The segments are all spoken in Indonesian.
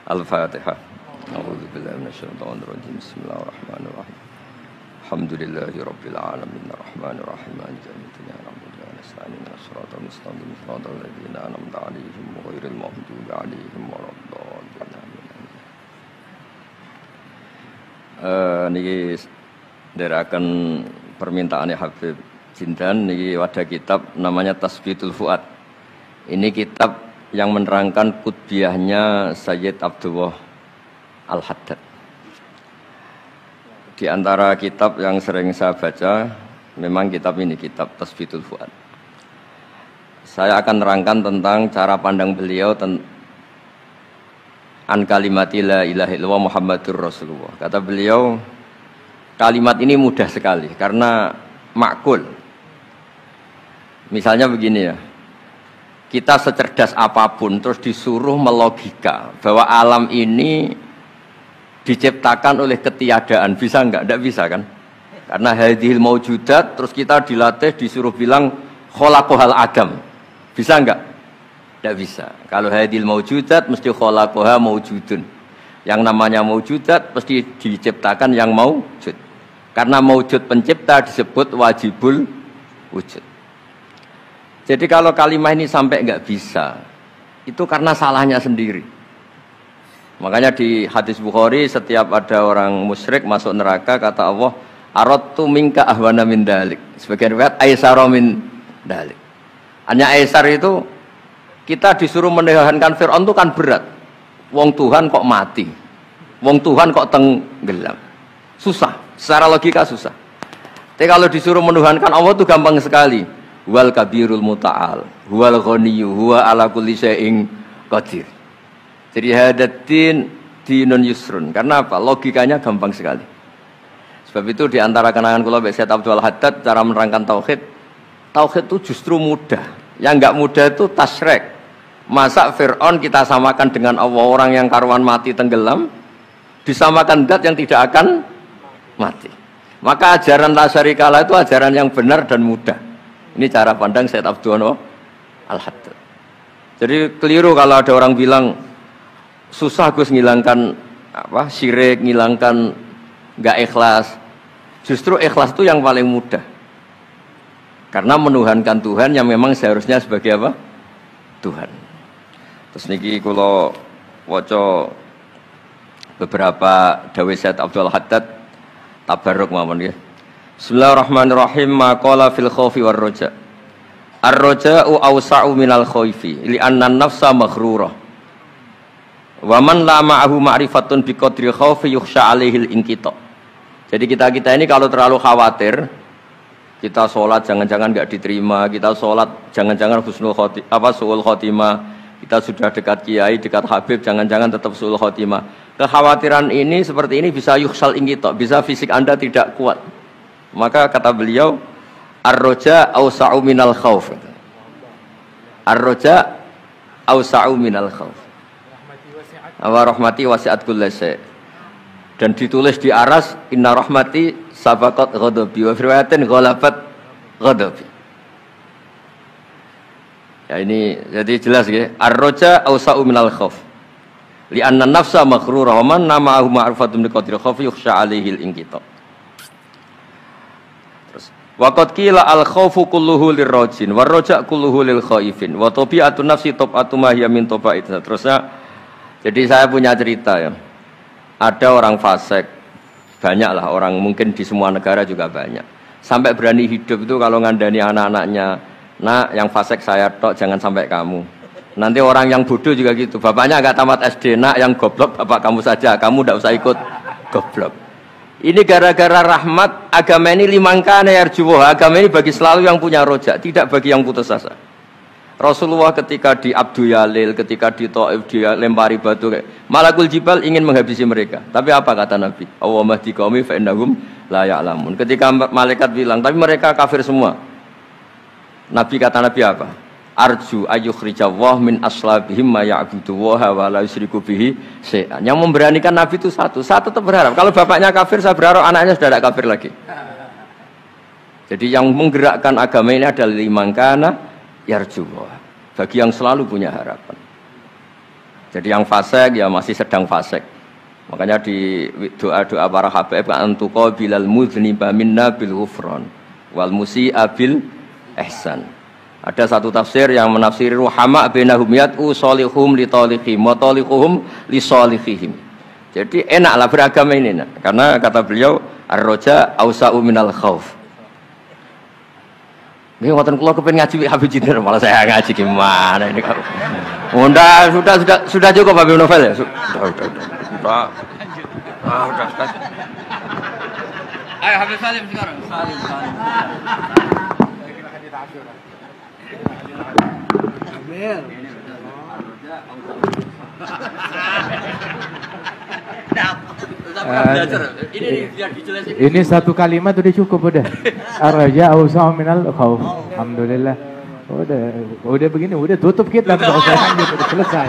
Al-Fatihah. A'udzu billahi minasyaitonir rajim. Bismillahirrahmanirrahim. Alhamdulillahi rabbil alamin arrahmanir rahim maliki yaumiddin iyyaka nasta'in ihdinas siratal mustaqim siratal ladzina an'amta 'alaihim ghairil maghdubi 'alaihim waladdallin. Niki ndherekaken permintaane Habib Jindan niki wadah kitab namanya Tasbitul Fuad. Ini kitab yang menerangkan kutbiahnya Sayyid Abdullah Al-Haddad. Di antara kitab yang sering saya baca, memang kitab ini, kitab Tasbitul Fuad. Saya akan nerangkan tentang cara pandang beliau an kalimati la ilaha illallah Muhammadur Rasulullah. Kata beliau, kalimat ini mudah sekali karena makul. Misalnya begini ya, kita secerdas apapun terus disuruh melogika bahwa alam ini diciptakan oleh ketiadaan, bisa enggak? Enggak bisa kan? Karena hadhil maujudat, terus kita dilatih disuruh bilang khalaqahal adam. Bisa enggak? Enggak bisa. Kalau hadhil maujudat mesti khalaqaha maujudun. Yang namanya maujudat mesti diciptakan yang maujud. Karena maujud pencipta disebut wajibul wujud. Jadi kalau kalimat ini sampai enggak bisa, itu karena salahnya sendiri. Makanya di hadis Bukhari, setiap ada orang musyrik masuk neraka, kata Allah, aradtu minka ahwana min dalik. Sebagian riwayat aisara min dalik. Hanya aisar itu, kita disuruh menahankan Fir'aun itu kan berat. Wong Tuhan kok mati, wong Tuhan kok tenggelam. Susah, secara logika susah. Tapi kalau disuruh menuhankan Allah itu gampang sekali. Wal kabirul muta'al, huwal ghaniyyu, huwa ala kulli syai'in qadir. Jadi hadatin dinun yusrun. Karena apa? Logikanya gampang sekali. Sebab itu di antara kenangan kula Mbak Sayyid Abdul Haddad cara menerangkan tauhid, tauhid itu justru mudah. Yang enggak mudah itu tasyrik. Masa Fir'aun kita samakan dengan Allah, orang yang karuan mati tenggelam disamakan zat yang tidak akan mati. Maka ajaran la syarikalah itu ajaran yang benar dan mudah. Ini cara pandang Sayyid Abdullah Al-Haddad. Jadi keliru kalau ada orang bilang susah Gus ngilangkan syirik, ngilangkan enggak ikhlas. Justru ikhlas itu yang paling mudah. Karena menuhankan Tuhan yang memang seharusnya sebagai apa? Tuhan. Terus niki kula waca beberapa dawuh Sayyid Abdul Haddad tabarruk mawon nggih. Bismillahirrahmanirrahim. Maqala fil khaufi war raja. Ar-raja'u awsa'u minal khaufi li'anna an-nafsa maghrurah. Wa man la ma'ahu ma'rifatun bi qadri khaufi yukhsha 'alaihi al-inqita. Jadi kita ini kalau terlalu khawatir, kita sholat jangan-jangan enggak diterima, kita sholat jangan-jangan husnul khotimah, suul khotimah, kita sudah dekat kiai, dekat habib, jangan-jangan tetap suul khotimah. Kekhawatiran ini seperti ini bisa yukhsal inqita, bisa fisik Anda tidak kuat. Maka kata beliau, ar-raja awsa'u minal khauf. Ar-raja awsa'u minal khauf. Wa rahmati wasi'at kulli syai'. Dan ditulis di aras, inna rahmati sabaqat ghadabi wa riwayatin ghalabat ghadabi. Ya ini jadi jelas ya. Ar-raja awsa'u minal khauf. Li'anna nafsa maghrurah wa man nama'ahu ma'rifatun bi qadri khaufi yukhsha 'alaihi al-inqita. Waqad qila al-khaufu kulluhu lirrajin war raja' kulluhu lil khaifin wa tabi'atun nafsi tab'atu ma hiya min taba'id. Terusnya jadi saya punya cerita ya. Ada orang fasik, banyaklah orang, mungkin di semua negara juga banyak. Sampai berani hidup itu kalau ngandani anak-anaknya, "Nak, yang fasik saya tok, jangan sampai kamu." Nanti orang yang bodoh juga gitu. Bapaknya enggak tamat SD, "Nak, yang goblok bapak kamu saja, kamu enggak usah ikut goblok." Ini gara-gara rahmat agama ini limangkana yarjuwah. Agama ini bagi selalu yang punya rojak, tidak bagi yang putus asa. Rasulullah ketika di Abdul Yalil, ketika di Taif dia lempari batu, Malakul Jibal ingin menghabisi mereka. Tapi apa kata Nabi? Allahumma hdi qaumi fa innahum la ya'lamun. Ketika malaikat bilang, tapi mereka kafir semua. Nabi kata Nabi apa? Arju ayyukhrijawah min aslabihim ma ya'budu wa la yusyriku bihi syai'an. Yang memberanikan Nabi itu satu tetap berharap. Kalau bapaknya kafir, saya berharap anaknya sudah tidak kafir lagi. Jadi yang menggerakkan agama ini adalah limangkana yarjuwah. Bagi yang selalu punya harapan. Jadi yang fasik ya masih sedang fasik. Makanya di doa-doa para habaib kan antuqa bilal mudhniba minna bil ghufran wal musi'a bil ihsan. Ada satu tafsir yang menafsiri ruhama bainahum yat'u salihum li taliqihim wa taliquhum li salihihim. Jadi enaklah beragama ini nak. Karena kata beliau ar-raja ausa'u minal khauf. Nggih wonten kula kepen ngaji Habib Jinder malah saya ngaji gimana ini kalau. Sudah cukup Habib Novel ya? Sudah. Ayo Habib Salim sekarang. Salim. Amir. Ini satu kalimat udah cukup udah. Ar-raja awsa'u minal khauf. Alhamdulillah. Udah begini, udah tutup kita, enggak usah lanjut, udah selesai.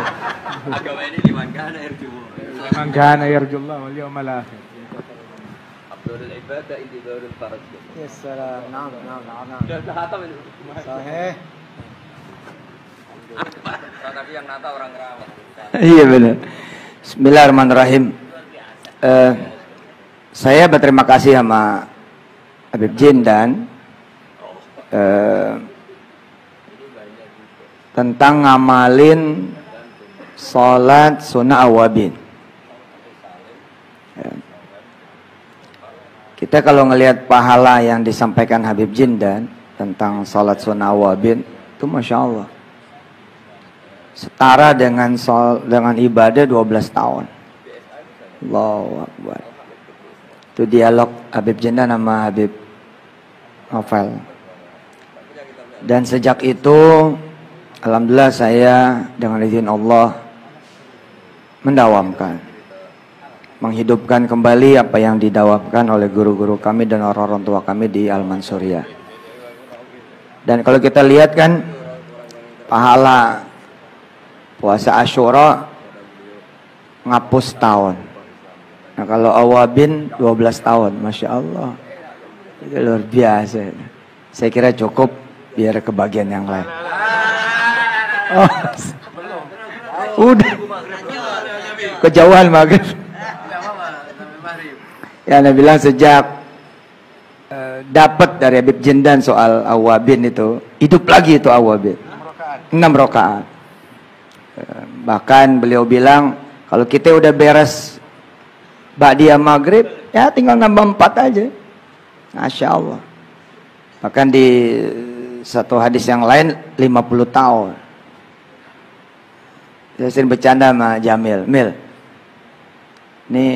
Agama ini liman kana yarjullah. Man kana yarjullah wal yawmal akhir. Abdul ibadah intidharul faraj. Ya salam. Naam. Sudah hatam ini. Sahih. Tadi yang nata orang Kerawang. Iya benar. Bismillahirrahmanirrahim. Saya berterima kasih sama Habib Jindan tentang ngamalin sholat sunnah awabin. Kita kalau ngelihat pahala yang disampaikan Habib Jindan tentang sholat sunnah awabin itu Masya Allah setara dengan ibadah 12 tahun. Allahu Akbar. Itu dialog Habib Jindan sama Habib Novel. Dan sejak itu alhamdulillah saya dengan izin Allah menghidupkan kembali apa yang didawamkan oleh guru-guru kami dan orang-orang tua kami di Al-Mansuriyah. Dan kalau kita lihat kan pahala puasa Asyura ngapus tahun. Nah kalau awabin 12 tahun, Masya Allah. Itu luar biasa. Saya kira cukup biar ke bagian yang lain. Oh, udah. Kejauhan maghrib. Ya Anda bilang sejak dapat dari Habib Jindan soal awabin itu, hidup lagi itu awabin. 6 rakaat. Bahkan beliau bilang kalau kita udah beres ba'diyah maghrib ya tinggal nambah 4 aja. Masya Allah. Bahkan di satu hadis yang lain 50 tahun. Saya sering bercanda sama Jamil, Mil, ini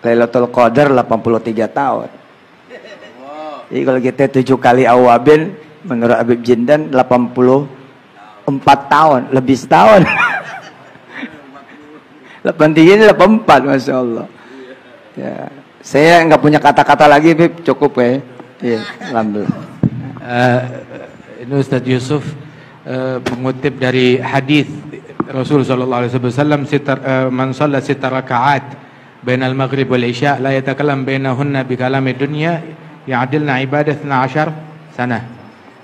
Lailatul Qadar 83 tahun. Jadi kalau kita 7 kali awabin menurut Habib Jindan 84 tahun, lebih setahun. 83 ini 84, Masya Allah. Ya, saya nggak punya kata-kata lagi, Bib, cukup ya. Iya, alhamdulillah. Ini Ustaz Yusuf mengutip dari hadis Rasul sallallahu alaihi wasallam, man shalla 6 rakaat bainal maghrib wal isya la yatakallam bainahunna bi kalamid dunya ya'dilna ibadah 12 sana.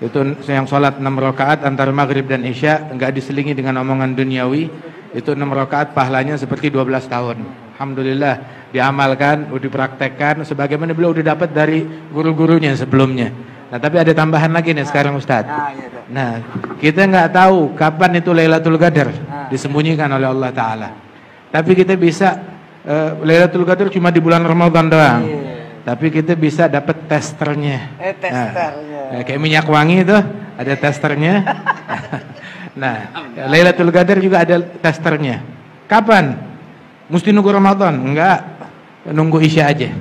Itu yang salat 6 rakaat antara maghrib dan isya enggak diselingi dengan omongan duniawi, itu 6 rakaat pahalanya seperti 12 tahun. Alhamdulillah diamalkan, dipraktekkan sebagaimana beliau udah dapat dari guru-gurunya sebelumnya. Nah, tapi ada tambahan lagi nih sekarang Ustaz. Nah, kita nggak tahu kapan itu Lailatul Qadar disembunyikan oleh Allah Ta'ala. Tapi kita bisa Lailatul Qadar cuma di bulan Ramadan doang. Tapi kita bisa dapat testernya. Nah, kayak minyak wangi itu ada testernya. Nah, Lailatul Qadar juga ada testernya. Kapan? Mesti nunggu Ramadan? Enggak, nunggu Isya aja.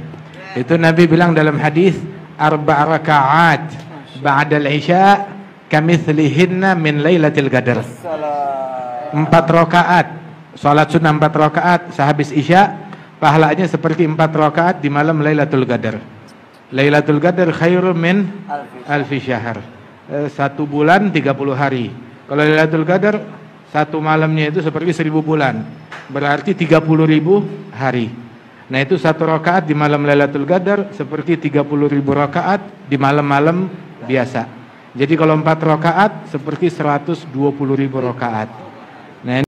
Itu Nabi bilang dalam hadis, 4 rakaat ba'dal Isya kamitslihinna min Lailatul Qadar. 4 rakaat, salat sunnah 4 rakaat sehabis Isya, pahalanya seperti 4 rakaat di malam Lailatul Qadar. Lailatul Qadar khairun min alfi syahr. 1 bulan 30 hari. Kalau Lailatul Qadar satu malamnya itu seperti 1000 bulan. Berarti 30.000 hari. Nah itu 1 rakaat di malam Lailatul Qadar seperti 30.000 rakaat di malam-malam biasa. Jadi kalau 4 rakaat seperti 120.000 rakaat.